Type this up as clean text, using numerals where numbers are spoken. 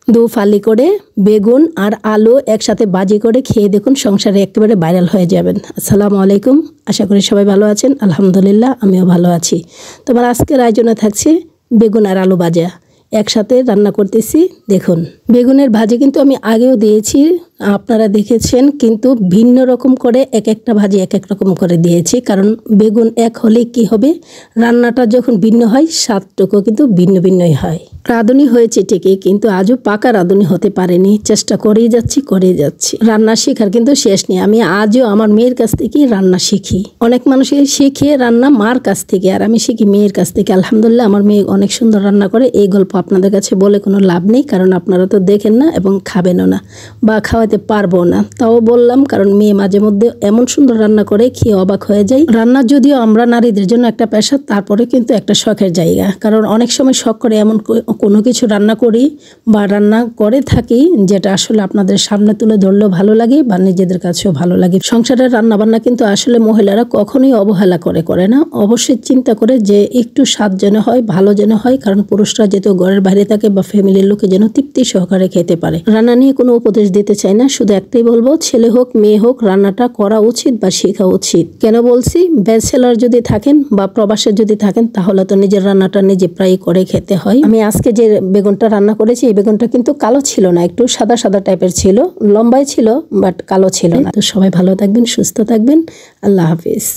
দু ফালি করে বেগুন আর আলু একসাথে ভাজি করে খেয়ে দেখুন, সংসারে একেবারে ভাইরাল হয়ে যাবেন। আসসালামু আলাইকুম, আশা করি সবাই ভালো আছেন। আলহামদুলিল্লাহ আমিও ভালো আছি। তোমার আজকের আয়োজনে থাকছে বেগুন আর আলু ভাজা, একসাথে রান্না করতেছি। দেখুন, বেগুনের ভাজি কিন্তু আমি আগেও দিয়েছি, আপনারা দেখেছেন, কিন্তু ভিন্ন রকম করে এক একটা ভাজি এক এক রকম করে দিয়েছি। কারণ বেগুন এক হলে কি হবে, রান্নাটা যখন ভিন্ন হয় স্বাদটুকু কিন্তু ভিন্ন ভিন্নই হয়। রাঁধুনি হয়েছে ঠিকই, কিন্তু আজও পাকা রাঁধুনি হতে পারেনি। চেষ্টা করেই যাচ্ছি। রান্না শেখার কিন্তু শেষ নেই। আমি আজও আমার মেয়ের কাছ থেকেই রান্না শিখি। অনেক মানুষই শিখে রান্না মার কাছ থেকে, আর আমি শিখি মেয়ের কাছ থেকে। আলহামদুলিল্লাহ আমার মেয়ে অনেক সুন্দর রান্না করে। এই গল্প আপনাদের কাছে বলে কোনো লাভ নেই, কারণ আপনারা তো দেখেন না এবং খাবেনও না বা খাওয়াতে পারবো না। তাও বললাম, কারণ মেয়ে মাঝে মধ্যে এমন সুন্দর রান্না করে খেয়ে অবাক হয়ে যায়। রান্না যদিও আমরা নারীদের জন্য একটা পেশা, তারপরে কিন্তু একটা শখের জায়গা। কারণ অনেক সময় শখ করে এমন কোনো কিছু রান্না করি বা রান্না করে থাকি যেটা আসলে আপনাদের সামনে তুলে ধরলেও ভালো লাগে বা নিজেদের কাছেও ভালো লাগে। সংসারের রান্না বান্না কিন্তু আসলে মহিলারা কখনোই অবহেলা করে না, অবশ্যই চিন্তা করে যে একটু স্বাদ যেন হয়, ভালো যেন হয়। কারণ পুরুষরা যেহেতু ঘরের বাইরে থাকে বা ফ্যামিলির লোকে যেন তৃপ্তি সহকারে খেতে পারে। রান্না নিয়ে কোনো উপদেশ দিতে চাই না, শুধু একটাই বলবো, ছেলে হোক মেয়ে হোক রান্নাটা করা উচিত বা শেখা উচিত। কেন বলছি, ব্যাচেলর যদি থাকেন বা প্রবাসে যদি থাকেন, তাহলে তো নিজের রান্নাটা নিজে প্রায় করে খেতে হয়। আমি আজকে যে বেগুনটা রান্না করেছি, এই বেগুনটা কিন্তু কালো ছিল না, একটু সাদা সাদা টাইপের ছিল, লম্বাই ছিল বাট কালো ছিল না। তো সবাই ভালো থাকবেন, সুস্থ থাকবেন। আল্লাহ হাফিজ।